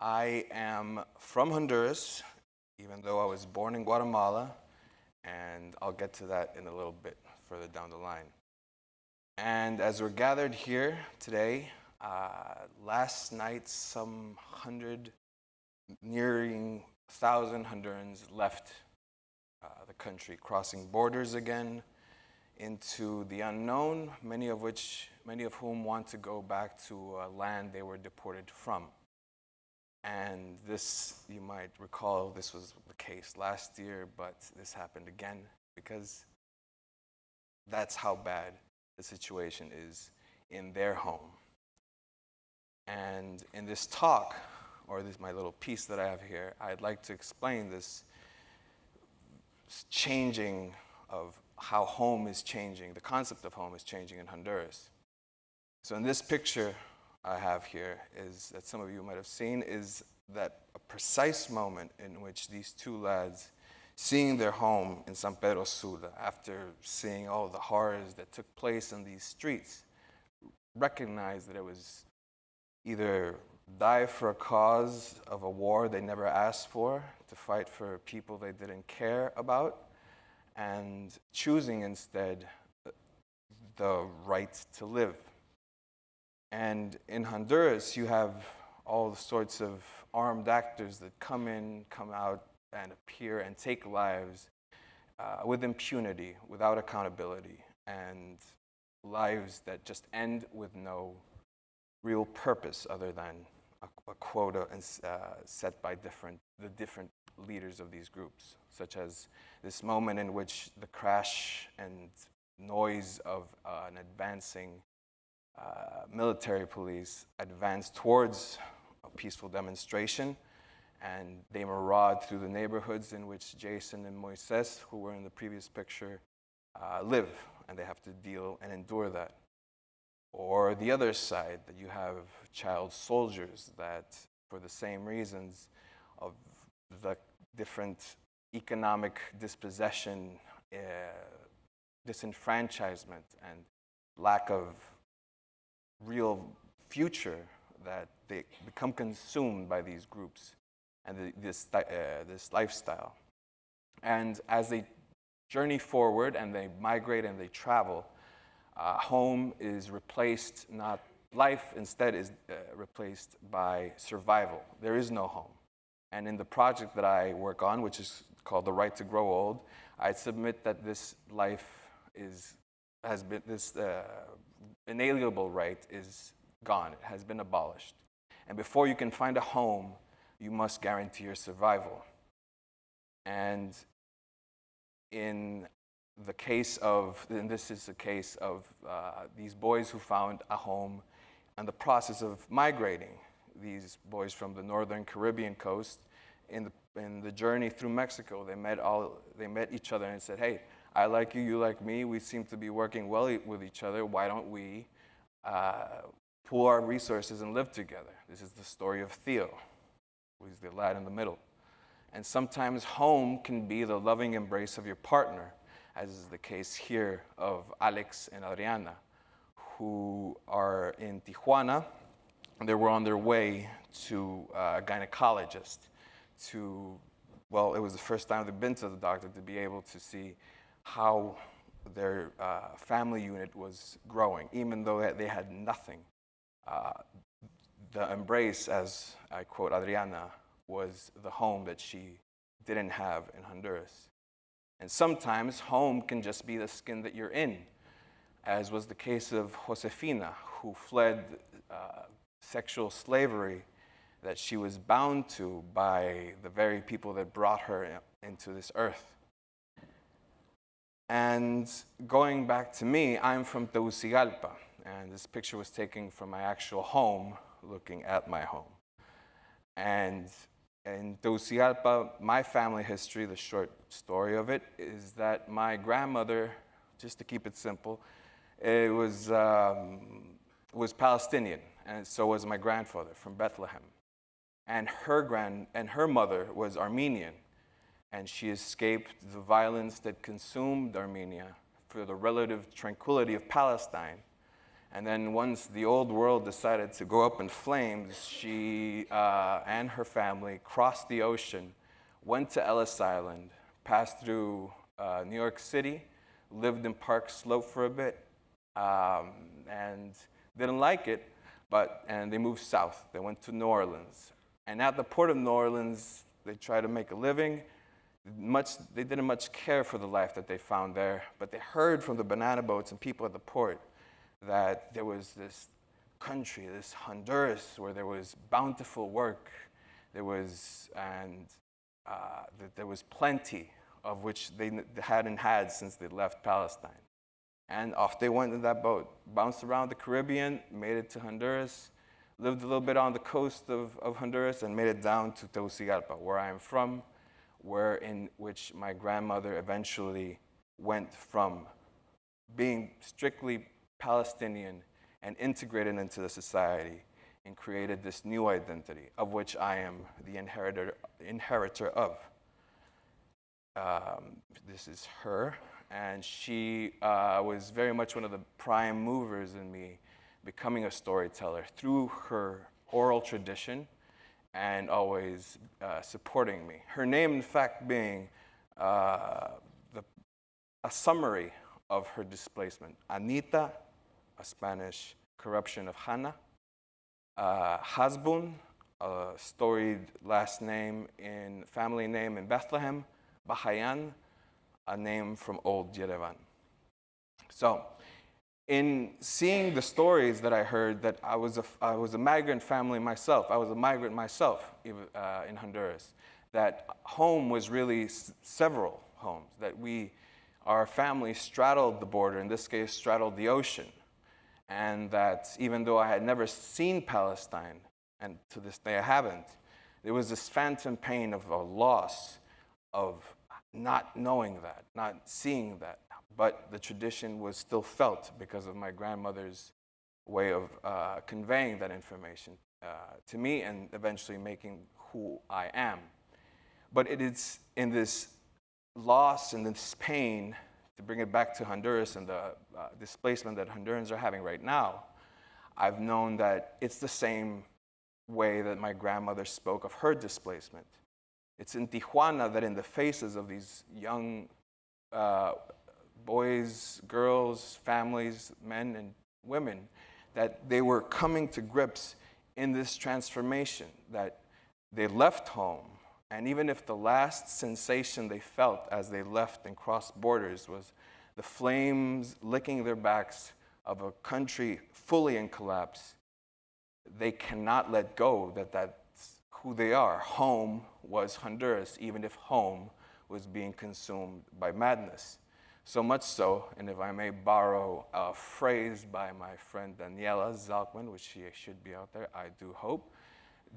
I am from Honduras, even though I was born in Guatemala, and I'll get to that in a little bit further down the line. And as we're gathered here today, last night some nearing 1,000 Hondurans left the country, crossing borders again into the unknown, many of whom want to go back to a land they were deported from. And this, you might recall, this was the case last year, but this happened again because that's how bad the situation is in their home. And in this talk, or this my little piece that I have here, I'd like to explain this changing of how home is changing, the concept of home is changing in Honduras. So in this picture I have here, is that some of you might have seen, is that a precise moment in which these two lads, seeing their home in San Pedro Sula, after seeing all the horrors that took place in these streets, recognized that it was either die for a cause of a war they never asked for, to fight for people they didn't care about, and choosing instead the right to live. And in Honduras, you have all sorts of armed actors that come in, come out, and appear and take lives with impunity, without accountability, and lives that just end with no real purpose other than a quota set by the different leaders of these groups, such as this moment in which the crash and noise of an advancing military police advanced towards a peaceful demonstration, and they maraud through the neighborhoods in which Jason and Moises, who were in the previous picture, live, and they have to deal and endure that. Or the other side, that you have child soldiers that, for the same reasons of the different economic dispossession, disenfranchisement, and lack of real future, that they become consumed by these groups and this lifestyle. And as they journey forward and they migrate and they travel, home is replaced, life instead is replaced by survival. There is no home. And in the project that I work on, which is called The Right to Grow Old, I submit that this life has been, this inalienable right is gone. It has been abolished. And before you can find a home, you must guarantee your survival. And in the case of, and this is a case of these boys who found a home and the process of migrating. These boys from the northern Caribbean coast, in the journey through Mexico, they met each other and said, "Hey, I like you, you like me. We seem to be working well with each other. Why don't we pool our resources and live together?" This is the story of Theo, who is the lad in the middle. And sometimes home can be the loving embrace of your partner, as is the case here of Alex and Adriana, who are in Tijuana, and they were on their way to a gynecologist it was the first time they'd been to the doctor, to be able to see how their family unit was growing, even though they had nothing. The embrace, as I quote Adriana, was the home that she didn't have in Honduras. And sometimes home can just be the skin that you're in, as was the case of Josefina, who fled sexual slavery that she was bound to by the very people that brought her into this earth. And going back to me, I'm from Tegucigalpa, and this picture was taken from my actual home, looking at my home. And in Tegucigalpa, my family history, the short story of it, is that my grandmother, just to keep it simple, was Palestinian, and so was my grandfather from Bethlehem. And her mother was Armenian, and she escaped the violence that consumed Armenia for the relative tranquility of Palestine, And then once the old world decided to go up in flames, she and her family crossed the ocean, went to Ellis Island, passed through New York City, lived in Park Slope for a bit, and didn't like it, and they moved south. They went to New Orleans. And at the port of New Orleans, they tried to make a living. They didn't much care for the life that they found there, but they heard from the banana boats and people at the port that there was this country, this Honduras, where there was bountiful work, that there was plenty of which they hadn't had since they left Palestine. And off they went in that boat, bounced around the Caribbean, made it to Honduras, lived a little bit on the coast of Honduras, and made it down to Tegucigalpa, where I am from, in which my grandmother eventually went from being strictly Palestinian and integrated into the society and created this new identity, of which I am the inheritor of. This is her, and she was very much one of the prime movers in me becoming a storyteller through her oral tradition and always supporting me. Her name, in fact, being a summary of her displacement. Anita, a Spanish corruption of Hannah. Hasbun, a storied family name in Bethlehem. Bahayan, a name from old Yerevan. So, in seeing the stories that I heard, that I was a migrant family myself. I was a migrant myself in Honduras. That home was really several homes. That our family straddled the border. In this case, straddled the ocean. And that even though I had never seen Palestine, and to this day I haven't, there was this phantom pain of a loss of not knowing that, not seeing that. But the tradition was still felt because of my grandmother's way of conveying that information to me and eventually making who I am. But it is in this loss and this pain, to bring it back to Honduras and the displacement that Hondurans are having right now, I've known that it's the same way that my grandmother spoke of her displacement. It's in Tijuana that in the faces of these young boys, girls, families, men and women, that they were coming to grips in this transformation, that they left home. And even if the last sensation they felt as they left and crossed borders was the flames licking their backs of a country fully in collapse, they cannot let go that that's who they are. Home was Honduras, even if home was being consumed by madness. So much so, and if I may borrow a phrase by my friend Daniela Zalkman, which she should be out there, I do hope,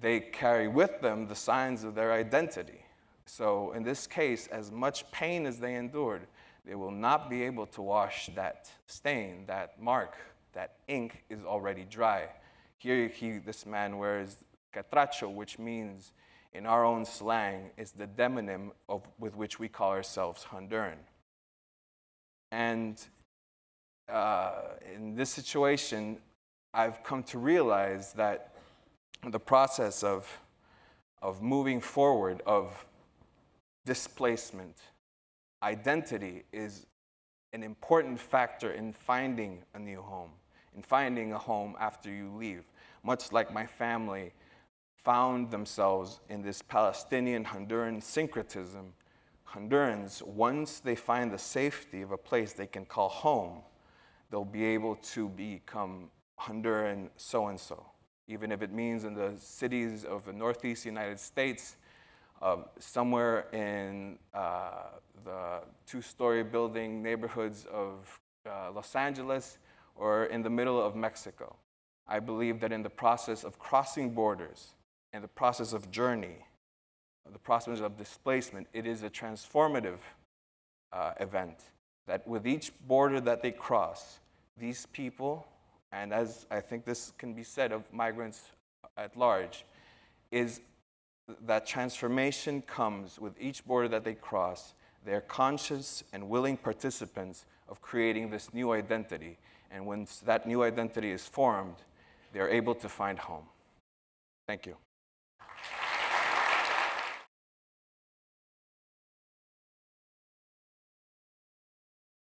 they carry with them the signs of their identity. So in this case, as much pain as they endured, they will not be able to wash that stain, that mark. That ink is already dry. Here this man wears catracho, which means, in our own slang, is the demonym with which we call ourselves Honduran. And in this situation, I've come to realize that the process of moving forward, of displacement, identity is an important factor in finding a new home, in finding a home after you leave. Much like my family found themselves in this Palestinian-Honduran syncretism, Hondurans, once they find the safety of a place they can call home, they'll be able to become Honduran so-and-so, even if it means in the cities of the Northeast United States, somewhere in the two-story building neighborhoods of Los Angeles, or in the middle of Mexico. I believe that in the process of crossing borders, in the process of journey, the process of displacement, it is a transformative event, that with each border that they cross, these people, and as I think this can be said of migrants at large, is that transformation comes with each border that they cross. They're conscious and willing participants of creating this new identity. And once that new identity is formed, they're able to find home. Thank you.